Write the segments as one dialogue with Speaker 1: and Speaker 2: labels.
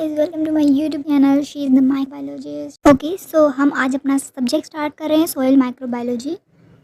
Speaker 1: Guys, welcome to my YouTube channel she is the microbiologist. Okay, so हम आज अपना subject start कर रहे हैं सॉइल माइक्रोबायोलॉजी।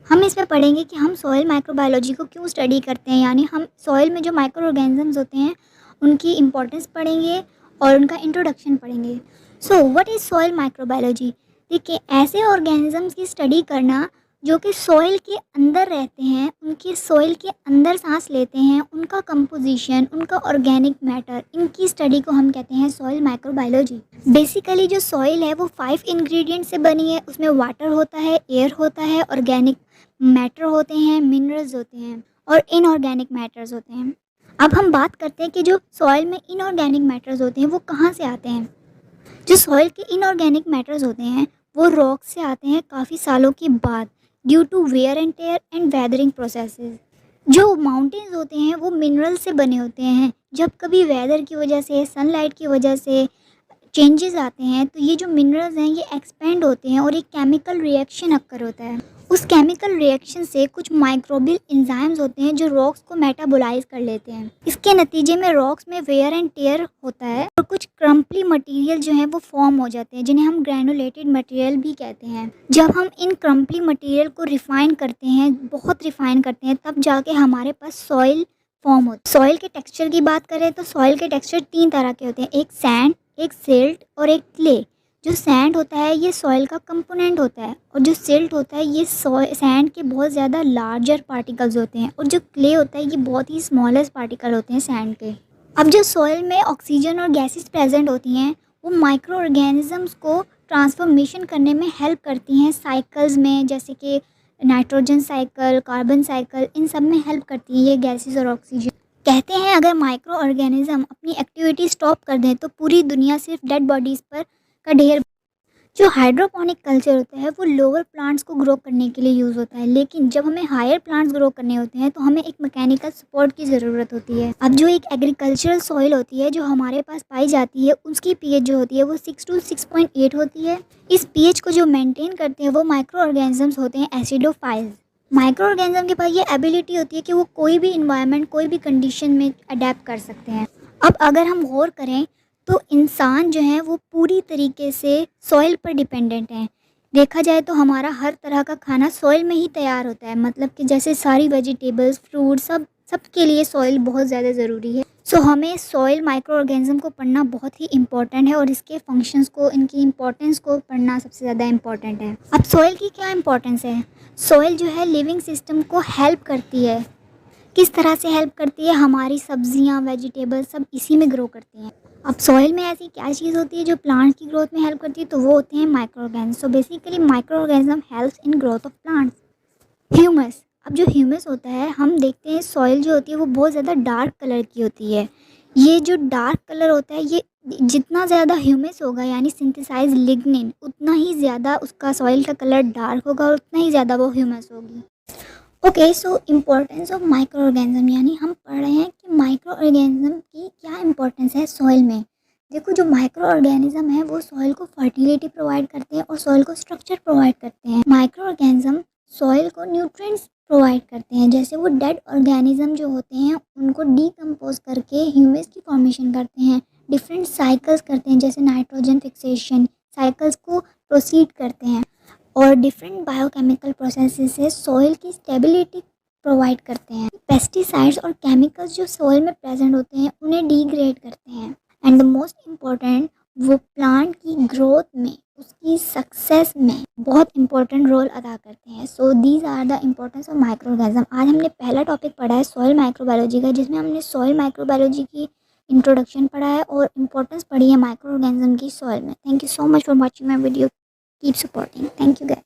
Speaker 1: हम इसमें पढ़ेंगे कि हम सॉइल माइक्रोबायोलॉजी को क्यों स्टडी करते हैं, यानी हम सॉइल में जो माइक्रो ऑर्गेनिजम्स होते हैं उनकी इंपॉर्टेंस पढ़ेंगे और उनका इंट्रोडक्शन पढ़ेंगे। So what is soil microbiology? देखिए, ऐसे ऑर्गेनिजम्स की स्टडी करना जो कि सॉइल के अंदर रहते हैं, उनके सॉइल के अंदर सांस लेते हैं, उनका कंपोजिशन, उनका ऑर्गेनिक मैटर, इनकी स्टडी को हम कहते हैं सॉइल माइक्रोबायोलॉजी। बेसिकली जो सॉइल है वो 5 इंग्रेडिएंट से बनी है। उसमें वाटर होता है, एयर होता है, ऑर्गेनिक मैटर होते हैं, मिनरल्स होते हैं और इनऑर्गेनिक मैटर्स होते हैं। अब हम बात करते हैं कि जो सॉइल में इनऑर्गेनिक मैटर्स होते हैं वो कहाँ से आते हैं। जो सॉइल के इनऑर्गेनिक मैटर्स होते हैं वो रॉक से आते हैं काफ़ी सालों के बाद, due to wear and tear and weathering processes. जो माउंटेन्स होते हैं वो मिनरल से बने होते हैं। जब कभी वेदर की वजह से, सनलाइट की वजह से चेंजेस आते हैं तो ये जो मिनरल्स हैं ये एक्सपेंड होते हैं और एक केमिकल रिएक्शन अक्कर होता है। उस केमिकल रिएक्शन से कुछ माइक्रोबियल एंजाइम्स होते हैं जो रॉक्स को मेटाबोलाइज कर लेते हैं। इसके नतीजे में रॉक्स में वेयर एंड टेयर होता है और कुछ क्रम्पली मटेरियल जो है वो फॉर्म हो जाते हैं, जिन्हें हम ग्रैनुलेटेड मटेरियल भी कहते हैं। जब हम इन क्रम्पली मटेरियल को रिफाइन करते हैं, बहुत रिफाइन करते हैं, तब जाके हमारे पास सॉइल फॉर्म होता है। सॉइल के टेक्सचर की बात करें तो सॉइल के टेक्सचर 3 तरह के होते हैं, एक सैंड, एक सिल्ट और एक क्ले। जो सैंड होता है ये सॉइल का कंपोनेंट होता है और जो सिल्ट होता है ये सैंड के बहुत ज़्यादा लार्जर पार्टिकल्स होते हैं और जो क्ले होता है ये बहुत ही स्मॉलेस्ट पार्टिकल होते हैं सैंड के। अब जो सॉइल में ऑक्सीजन और गैसेस प्रेजेंट होती हैं वो माइक्रो ऑर्गेनिजम्स को ट्रांसफॉर्मेशन करने में हेल्प करती हैं साइकिल्स में, जैसे कि नाइट्रोजन साइकिल, कार्बन साइकिल, इन सब में हेल्प करती है ये गैसेस और ऑक्सीजन। कहते हैं अगर माइक्रो ऑर्गेनिज्म अपनी एक्टिविटी स्टॉप कर दें तो पूरी दुनिया सिर्फ डेड बॉडीज़ पर का ढेर। जो हाइड्रोपोनिक कल्चर होता है वो लोअर प्लांट्स को ग्रो करने के लिए यूज़ होता है, लेकिन जब हमें हायर प्लांट्स ग्रो करने होते हैं तो हमें एक मैकेनिकल सपोर्ट की ज़रूरत होती है। अब जो एक एग्रीकल्चरल सॉइल होती है जो हमारे पास पाई जाती है उसकी पीएच जो होती है वो 6 to 6.8 होती है। इस पीएच को जो मेंटेन करते हैं वो माइक्रो ऑर्गेनिजम्स होते हैं, एसिडोफाइल्स। माइक्रो ऑर्गेनिज्म के पास ये एबिलिटी होती है कि वो कोई भी इन्वायरमेंट, कोई भी कंडीशन में अडेप्ट कर सकते हैं। अब अगर हम गौर करें तो इंसान जो है वो पूरी तरीके से सॉइल पर डिपेंडेंट है। देखा जाए तो हमारा हर तरह का खाना सॉइल में ही तैयार होता है, मतलब कि जैसे सारी वेजिटेबल्स, फ्रूट, सब के लिए सॉइल बहुत ज़्यादा ज़रूरी है। सो हमें सॉइल माइक्रो ऑर्गेनिज्म को पढ़ना बहुत ही इंपॉर्टेंट है और इसके फंक्शंस को, इनकी इंपॉर्टेंस को पढ़ना सबसे ज़्यादा इंपॉर्टेंट है। अब सॉइल की क्या इंपॉर्टेंस है? सॉइल जो है लिविंग सिस्टम को हेल्प करती है। किस तरह से हेल्प करती है? हमारी सब्जियां, वेजिटेबल्स सब इसी में ग्रो करती हैं। अब सॉइल में ऐसी क्या चीज़ होती है जो प्लांट की ग्रोथ में हेल्प करती है? तो वो होते हैं micro organism. So basically micro organism helps in growth of plants. Humus. अब जो ह्यूमस होता है, हम देखते हैं सॉइल जो होती है वो बहुत ज़्यादा डार्क कलर की होती है। ये जो डार्क कलर होता है ये जितना ज़्यादा ह्यूमस होगा यानी सिंथेसाइज लिग्निन, उतना ही ज़्यादा उसका सॉइल का कलर डार्क होगा और उतना ही ज़्यादा वो ह्यूमस होगी। Okay, so importance of micro organism, यानी हम पढ़ रहे हैं कि माइक्रो ऑर्गेनिज्म की क्या इंपॉर्टेंस है सॉइल में। देखो, जो माइक्रो ऑर्गेनिज्म है वो सॉइल को फर्टिलिटी प्रोवाइड करते हैं और सॉइल को स्ट्रक्चर प्रोवाइड करते हैं। माइक्रो ऑर्गेनिज्म सॉइल को न्यूट्रिएंट्स प्रोवाइड करते हैं, जैसे वो डेड ऑर्गेनिज्म जो होते हैं उनको डीकम्पोज करके ह्यूमस की फॉर्मेशन करते हैं, डिफरेंट साइकिल्स करते हैं, जैसे नाइट्रोजन फिक्सेशन साइकिल्स को प्रोसीड करते हैं और डिफरेंट बायोकेमिकल प्रोसेसेस से सॉइल की स्टेबिलिटी प्रोवाइड करते हैं। पेस्टिसाइड्स और केमिकल्स जो सॉइल में प्रेजेंट होते हैं उन्हें डिग्रेड करते हैं एंड द मोस्ट इम्पॉर्टेंट, वो प्लांट की ग्रोथ में, उसकी सक्सेस में बहुत इंपॉर्टेंट रोल अदा करते हैं। So these are the importance of micro organism. आज हमने पहला टॉपिक पढ़ा है सॉइल माइक्रोबायोलॉजी का, जिसमें हमने सॉइल माइक्रोबायोलॉजी की इंट्रोडक्शन पढ़ा है और इम्पोर्टेंस पढ़ी है माइक्रो ऑर्गेनिज्म की सॉइल में। Thank you so much for watching my video. Keep supporting. Thank you guys.